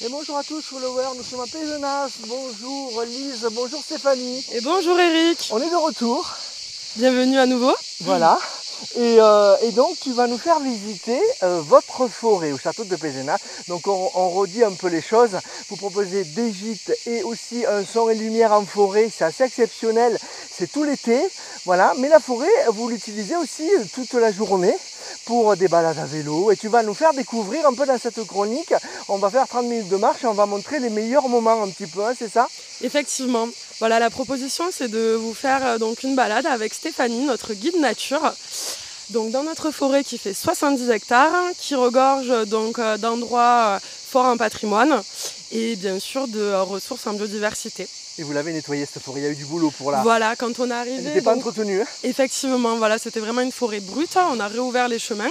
Et bonjour à tous followers, nous sommes à Pézenas. Bonjour Lise, bonjour Stéphanie. Et bonjour Eric. On est de retour. Bienvenue à nouveau. Voilà. Et donc tu vas nous faire visiter votre forêt au château de Pézenas. Donc on redit un peu les choses. Vous proposez des gîtes et aussi un son et lumière en forêt. C'est assez exceptionnel. C'est tout l'été. Voilà. Mais la forêt, vous l'utilisez aussi toute la journée pour des balades à vélo. Et tu vas nous faire découvrir un peu dans cette chronique. On va faire 30 minutes de marche et on va montrer les meilleurs moments un petit peu, hein, c'est ça? Effectivement. Voilà, la proposition, c'est de vous faire donc une balade avec Stéphanie, notre guide nature. Donc dans notre forêt qui fait 70 hectares, qui regorge donc d'endroits forts en patrimoine et bien sûr de ressources en biodiversité. Et vous l'avez nettoyée cette forêt, il y a eu du boulot pour la... Voilà, quand on est arrivé... Elle n'était pas entretenue. Hein. Effectivement, voilà, c'était vraiment une forêt brute, on a réouvert les chemins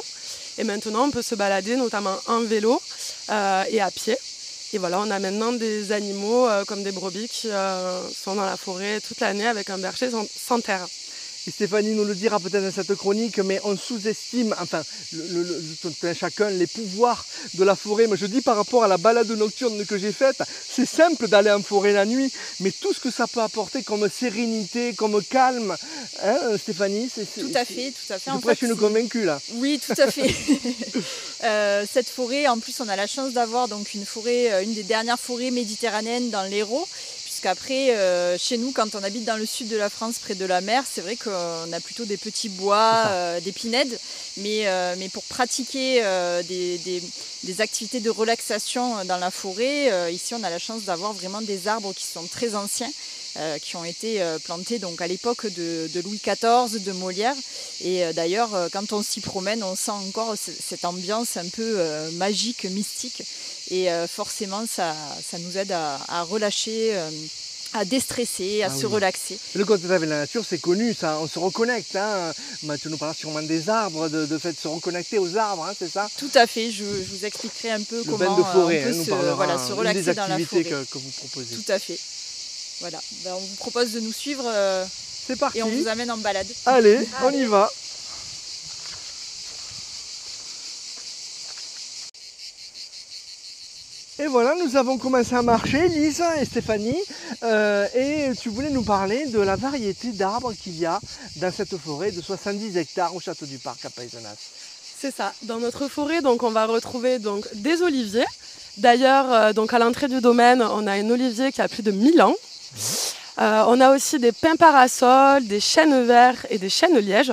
et maintenant on peut se balader notamment en vélo et à pied. Et voilà, on a maintenant des animaux comme des brebis qui sont dans la forêt toute l'année avec un berger sans terre. Et Stéphanie nous le dira peut-être dans cette chronique, mais on sous-estime, enfin, chacun, les pouvoirs de la forêt. Mais je dis par rapport à la balade nocturne que j'ai faite, c'est simple d'aller en forêt la nuit, mais tout ce que ça peut apporter comme sérénité, comme calme, hein, Stéphanie, Tout à fait, tout à fait. Je prêche une convaincue là. Oui, tout à fait. Cette forêt, en plus, on a la chance d'avoir donc une forêt, une des dernières forêts méditerranéennes dans l'Hérault. Puisqu'après, chez nous, quand on habite dans le sud de la France, près de la mer, c'est vrai qu'on a plutôt des petits bois, des pinèdes. Mais pour pratiquer des activités de relaxation dans la forêt, ici, on a la chance d'avoir vraiment des arbres qui sont très anciens, qui ont été plantés donc, à l'époque de Louis XIV, de Molière. Et d'ailleurs, quand on s'y promène, on sent encore cette ambiance un peu magique, mystique. Et forcément, ça nous aide à relâcher, à déstresser, à se relaxer. Le contact avec la nature, c'est connu, ça, on se reconnecte. Hein. Tu nous parles sûrement des arbres, de fait de se reconnecter aux arbres, hein, c'est ça? Tout à fait, je vous expliquerai un peu comment de forêt, on peut se relaxer dans la forêt. Que vous proposez. Tout à fait. Voilà, ben, on vous propose de nous suivre c'est parti. Et on vous amène en balade. Allez, on y va. Et voilà, nous avons commencé à marcher, Lise et Stéphanie, et tu voulais nous parler de la variété d'arbres qu'il y a dans cette forêt de 70 hectares au Château du Parc à Pézenas. C'est ça, dans notre forêt, donc, on va retrouver donc, des oliviers. D'ailleurs, donc, à l'entrée du domaine, on a un olivier qui a plus de 1000 ans. On a aussi des pins parasols, des chênes verts et des chênes lièges.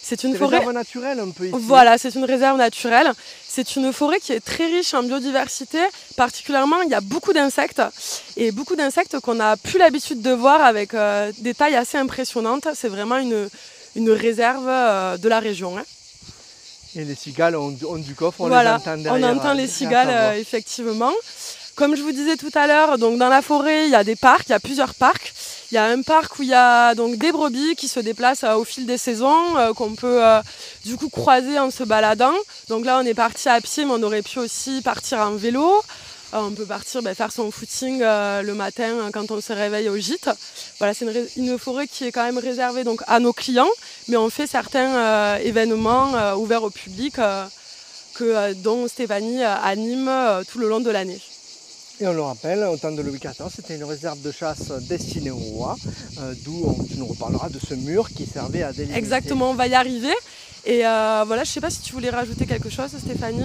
C'est une forêt réserve naturelle un peu ici. Voilà, c'est une réserve naturelle. C'est une forêt qui est très riche en biodiversité. Particulièrement, il y a beaucoup d'insectes et beaucoup d'insectes qu'on n'a plus l'habitude de voir avec des tailles assez impressionnantes. C'est vraiment une réserve de la région. Hein. Et les cigales ont du coffre, on les entend derrière. On entend les cigales, effectivement. Comme je vous disais tout à l'heure, donc dans la forêt, il y a des parcs, il y a plusieurs parcs. Il y a un parc où il y a donc des brebis qui se déplacent au fil des saisons, qu'on peut du coup croiser en se baladant. Donc là, on est parti à pied, mais on aurait pu aussi partir en vélo. On peut partir faire son footing le matin quand on se réveille au gîte. Voilà, c'est une forêt qui est quand même réservée donc, à nos clients, mais on fait certains événements ouverts au public dont Stéphanie anime tout le long de l'année. Et on le rappelle, au temps de Louis XIV, c'était une réserve de chasse destinée au roi, d'où tu nous reparleras de ce mur qui servait à délimiter. Exactement, on va y arriver. Et voilà, je ne sais pas si tu voulais rajouter quelque chose, Stéphanie.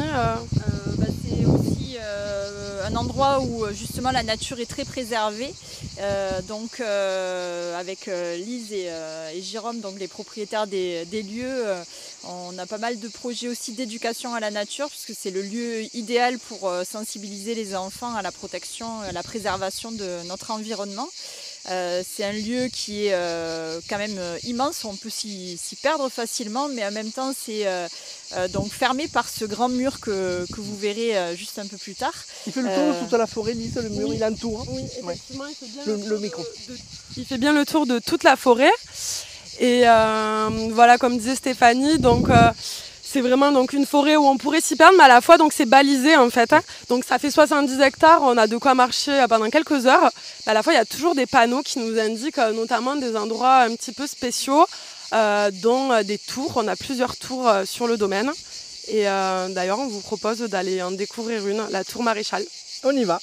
C'est aussi un endroit où justement la nature est très préservée. Donc avec Lise et Jérôme, donc les propriétaires des lieux, on a pas mal de projets aussi d'éducation à la nature, puisque c'est le lieu idéal pour sensibiliser les enfants à la protection, à la préservation de notre environnement. C'est un lieu qui est quand même immense, on peut s'y perdre facilement, mais en même temps c'est donc fermé par ce grand mur que vous verrez juste un peu plus tard. Il fait le tour de toute la forêt, Lise, le mur, oui, il entoure. Hein. Oui, effectivement, il fait bien le micro. Il fait bien le tour de toute la forêt. Et voilà, comme disait Stéphanie, donc c'est vraiment donc, une forêt où on pourrait s'y perdre, mais à la fois donc c'est balisé en fait. Hein. Donc ça fait 70 hectares, on a de quoi marcher pendant quelques heures. Mais à la fois il y a toujours des panneaux qui nous indiquent notamment des endroits un petit peu spéciaux, dont des tours. On a plusieurs tours sur le domaine. Et d'ailleurs on vous propose d'aller en découvrir une, la tour Maréchal. On y va.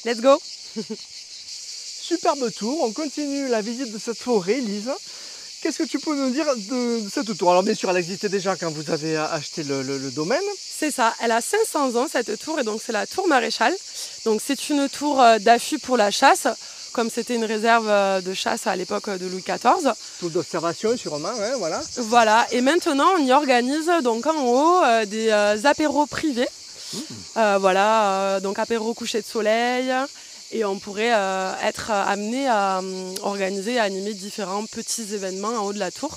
Let's go. Superbe tour, on continue la visite de cette forêt, Lise. Qu'est-ce que tu peux nous dire de cette tour? Alors bien sûr, elle existait déjà quand vous avez acheté le domaine. C'est ça, elle a 500 ans cette tour et donc c'est la tour Maréchal. Donc c'est une tour d'affût pour la chasse, comme c'était une réserve de chasse à l'époque de Louis XIV. Tour d'observation sûrement, hein, voilà. Voilà, et maintenant on y organise donc en haut des apéros privés. Voilà, donc apéro coucher de soleil. Et on pourrait être amené à organiser et à animer différents petits événements en haut de la tour.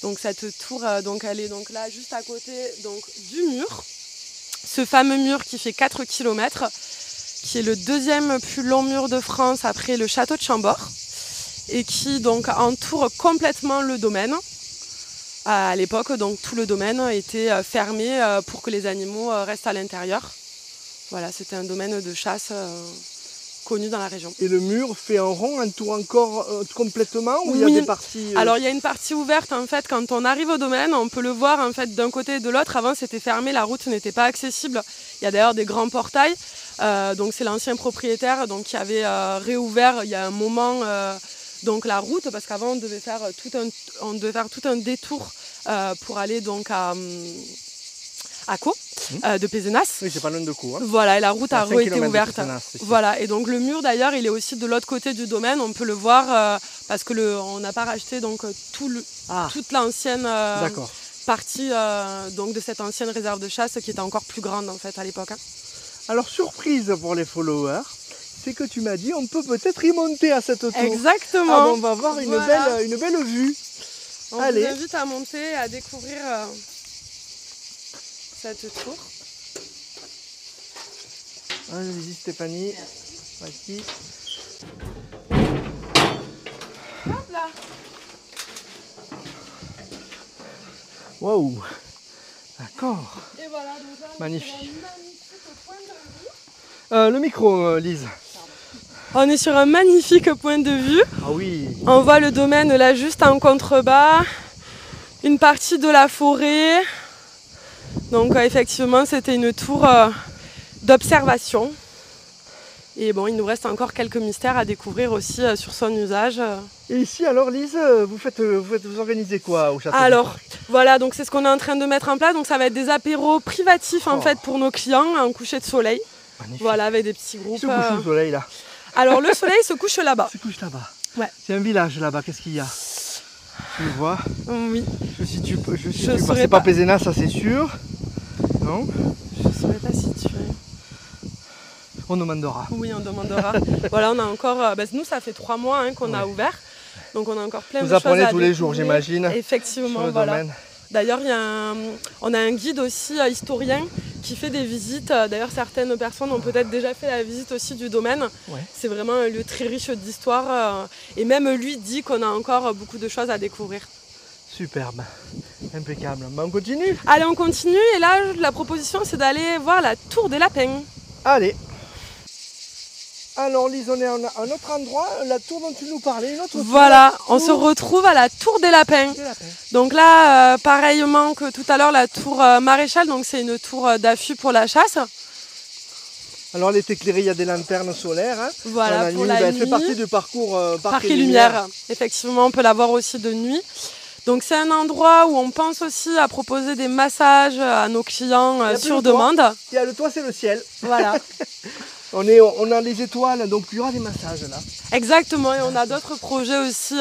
Donc cette tour, donc elle est donc là juste à côté donc, du mur. Ce fameux mur qui fait 4 km, qui est le deuxième plus long mur de France après le château de Chambord. Et qui donc entoure complètement le domaine. À l'époque, donc tout le domaine était fermé pour que les animaux restent à l'intérieur. Voilà, c'était un domaine de chasse connu dans la région. Et le mur fait un rond, entoure encore complètement ou il y a des parties Alors il y a une partie ouverte en fait. Quand on arrive au domaine, on peut le voir en fait d'un côté et de l'autre. Avant c'était fermé, la route n'était pas accessible. Il y a d'ailleurs des grands portails. Donc c'est l'ancien propriétaire donc, qui avait réouvert il y a un moment donc la route parce qu'avant on devait faire tout un détour pour aller donc à Caux de Pézenas. Oui, c'est pas loin de Caux. Hein. Voilà, et la route a été ouverte. Pézenas, voilà, et donc le mur d'ailleurs, il est aussi de l'autre côté du domaine. On peut le voir parce que on n'a pas racheté donc toute l'ancienne partie donc de cette ancienne réserve de chasse qui était encore plus grande en fait à l'époque. Hein. Alors surprise pour les followers, c'est que tu m'as dit on peut peut-être y monter à cette tour. Exactement. Ah, bon, on va avoir une belle vue. On vous invite à monter, à découvrir cette tour. Allez-y Stéphanie. Vas-y. Hop là. Waouh. D'accord. Et voilà, donc là, magnifique. Un magnifique point de vue. Le micro, Lise. On est sur un magnifique point de vue. Ah oui. On voit le domaine là juste en contrebas. Une partie de la forêt. Donc effectivement, c'était une tour d'observation. Et bon, il nous reste encore quelques mystères à découvrir aussi sur son usage. Et ici, alors Lise, vous organisez quoi au château? Alors, voilà, donc c'est ce qu'on est en train de mettre en place. Donc ça va être des apéros privatifs en fait pour nos clients, un coucher de soleil. Magnifique. Voilà, avec des petits groupes. Il se couche le soleil là. Alors le soleil se couche là-bas. Il se couche là-bas. Ouais. C'est un village là-bas, qu'est-ce qu'il y a? Tu le vois? Oui. Je situe pas. C'est pas Pézenas, ça c'est sûr. Non? Je ne saurais pas situer. On demandera. Oui, on demandera. Voilà, on a encore. Nous, ça fait 3 mois qu'on a ouvert. Donc, on a encore plein de choses à découvrir. Vous apprenez tous les jours, j'imagine. Effectivement, voilà. D'ailleurs, on a un guide aussi historien qui fait des visites. D'ailleurs, certaines personnes ont peut-être déjà fait la visite aussi du domaine. Ouais. C'est vraiment un lieu très riche d'histoire. Et même lui dit qu'on a encore beaucoup de choses à découvrir. Superbe, impeccable. Ben, on continue? Allez, on continue. Et là, la proposition, c'est d'aller voir la Tour des Lapins. Allez. Alors Lise, on est à un autre endroit, la tour dont tu nous parlais, une autre tour. Voilà, on se retrouve à la Tour des Lapins. Donc là, pareillement que tout à l'heure, la Tour Maréchal, donc c'est une tour d'affût pour la chasse. Alors elle est éclairée, il y a des lanternes solaires. Hein. Voilà, pour la nuit. Elle fait partie du parcours Parc et Lumière. Effectivement, on peut la voir aussi de nuit. Donc c'est un endroit où on pense aussi à proposer des massages à nos clients sur demande. Il y a le toit, c'est le ciel. Voilà. On a les étoiles, donc il y aura des massages là. Exactement, et on a d'autres projets aussi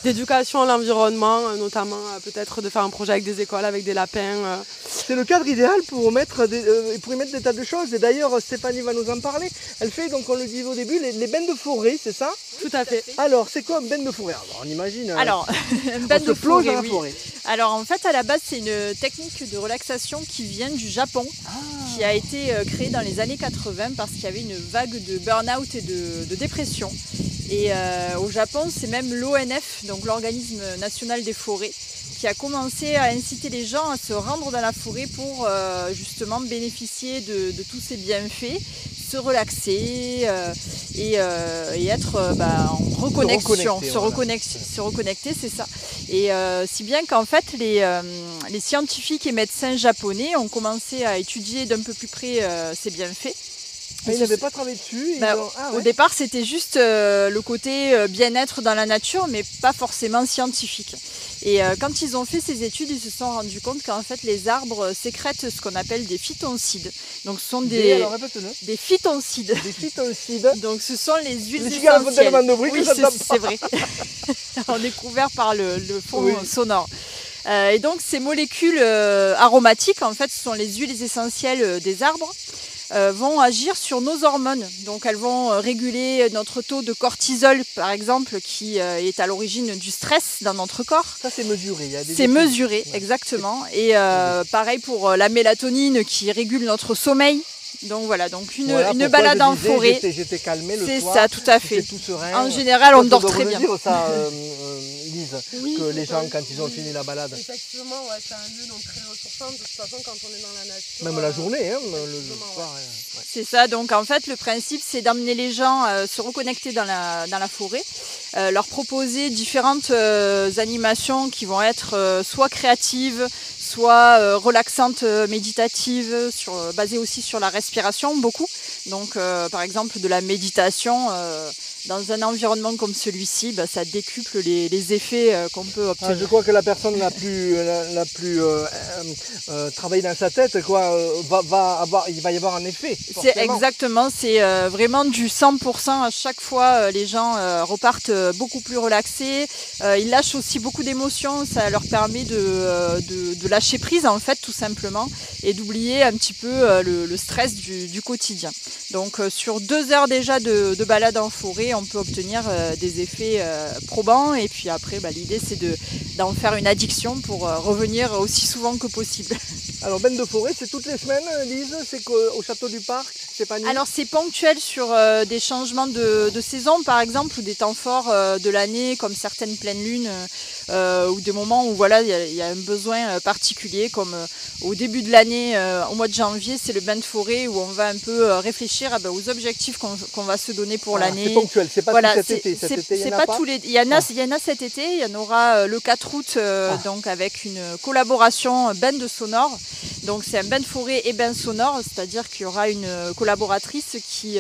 d'éducation à l'environnement, notamment peut-être de faire un projet avec des écoles, avec des lapins. C'est le cadre idéal pour y mettre des tas de choses. Et d'ailleurs, Stéphanie va nous en parler. Elle fait, donc on le dit au début, les bains de forêt, c'est ça? Tout à fait. Alors, c'est quoi un bain de forêt? Alors, on imagine. Alors, un bain de plonge forêt, dans la forêt. Alors, en fait, à la base, c'est une technique de relaxation qui vient du Japon, qui a été créée dans les années 80 parce qu'il y avait une vague de burn-out et de dépression. Et au Japon, c'est même l'ONF, donc l'organisme national des forêts, qui a commencé à inciter les gens à se rendre dans la forêt pour justement bénéficier de tous ces bienfaits, se relaxer et être en reconnexion, se reconnecter, c'est ça. Et si bien qu'en fait les scientifiques et médecins japonais ont commencé à étudier d'un peu plus près ces bienfaits. Ils n'avaient pas travaillé dessus. Au départ, c'était juste le côté bien-être dans la nature, mais pas forcément scientifique. Et quand ils ont fait ces études, ils se sont rendus compte qu'en fait, les arbres sécrètent ce qu'on appelle des phytoncides. Donc, ce sont des phytoncides. Des phytoncides. Donc, ce sont les huiles essentielles. Oui, c'est vrai. On est couvert par le fond sonore. Et donc, ces molécules aromatiques, en fait, ce sont les huiles essentielles des arbres. Vont agir sur nos hormones. Donc elles vont réguler notre taux de cortisol, par exemple, qui est à l'origine du stress dans notre corps. Ça, c'est mesuré. C'est mesuré, exactement. Et pareil pour la mélatonine qui régule notre sommeil. Donc voilà, donc une balade en forêt. J'étais calmé le soir. C'est ça, tout à fait. Tout serein. En général, on dort très bien. Dire ça, Lise, que les gens, quand ils ont fini la balade. Effectivement, c'est un lieu donc très ressourçant. De toute façon, quand on est dans la nature. Même la journée, le soir. C'est ça, donc en fait, le principe, c'est d'amener les gens se reconnecter dans la forêt, leur proposer différentes animations qui vont être soit créatives, soit relaxantes, méditatives, basées aussi sur la respiration, beaucoup. Donc, par exemple, de la méditation dans un environnement comme celui-ci, ça décuple les effets qu'on peut obtenir. Je crois que la personne la plus travaillée dans sa tête, il va y avoir un effet. C'est exactement, c'est vraiment du 100%. À chaque fois, les gens repartent beaucoup plus relaxés. Ils lâchent aussi beaucoup d'émotions. Ça leur permet de lâcher prise, en fait, tout simplement, et d'oublier un petit peu le stress du quotidien. Donc, sur 2 heures déjà de balade en forêt, on peut obtenir des effets probants. Et puis après, l'idée, c'est d'en faire une addiction pour revenir aussi souvent que possible. Alors, bain de forêt, c'est toutes les semaines, Lise? C'est au château du parc, Stéphanie? Alors, c'est ponctuel sur des changements de saison, par exemple, ou des temps forts de l'année, comme certaines pleines lunes, ou des moments où il y a un besoin particulier, comme au début de l'année, au mois de janvier, c'est le bain de forêt où on va un peu réfléchir aux objectifs qu'on va se donner pour l'année. C'est ponctuel, c'est pas tout cet été. Cet été, il y en a pas. Il y en a cet été, il y en aura le 4 août, donc avec une collaboration bain de sonore. Donc c'est un bain de forêt et bain sonore, c'est-à-dire qu'il y aura une collaboratrice qui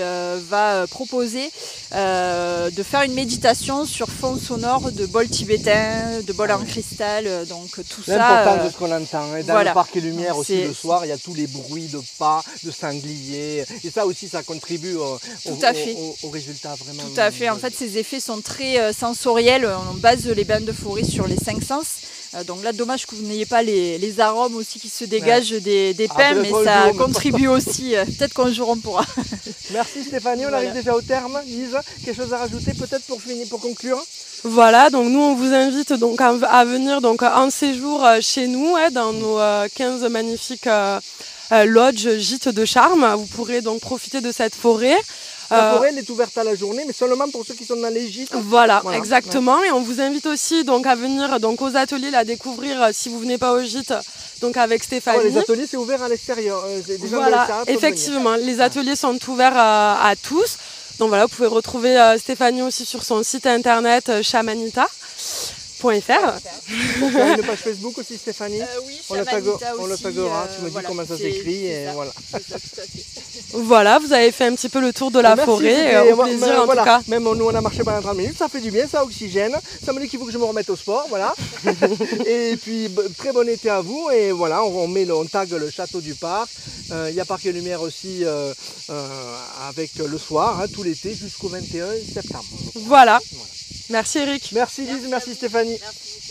va proposer de faire une méditation sur fond sonore de bols tibétains, de bols en cristal, donc tout ça. L'importance de ce qu'on entend. Et dans le parc et lumière aussi le soir, il y a tous les bruits de pas, de sangliers. Et ça aussi, ça contribue au résultat vraiment. Tout à fait. En fait, ces effets sont très sensoriels. On base les bains de forêt sur les 5 sens. Donc là, dommage que vous n'ayez pas les arômes aussi qui se dégagent des pins, mais ça contribue aussi. Peut-être qu'un jour on pourra. Merci Stéphanie, on arrive déjà au terme. Lise, quelque chose à rajouter peut-être pour conclure? Voilà, donc nous on vous invite donc à venir donc en séjour chez nous, dans nos 15 magnifiques lodges, gîtes de charme. Vous pourrez donc profiter de cette forêt. La forêt, elle est ouverte à la journée, mais seulement pour ceux qui sont dans les gîtes. Voilà, exactement. Et on vous invite aussi donc à venir donc aux ateliers, la découvrir si vous venez pas au gîte, donc avec Stéphanie. Les ateliers, c'est ouvert à l'extérieur. Effectivement, les ateliers sont ouverts à tous. Donc voilà, vous pouvez retrouver Stéphanie aussi sur son site internet chamanita.fr. Donc, il y a une page Facebook aussi, Stéphanie. Oui, on le taguera, tu me dis comment ça s'écrit. Et voilà. C'est ça, tout à fait. Voilà, vous avez fait un petit peu le tour de la forêt, au plaisir en tout cas. Même nous on a marché pendant 30 minutes, ça fait du bien, ça oxygène. Ça me dit qu'il faut que je me remette au sport, voilà. Et puis très bon été à vous, et voilà, on tag le château du parc. Il y a Parc et Lumière aussi avec le soir, tout l'été jusqu'au 21 septembre. Voilà. Merci Eric. Merci Lise, merci Stéphanie. Merci.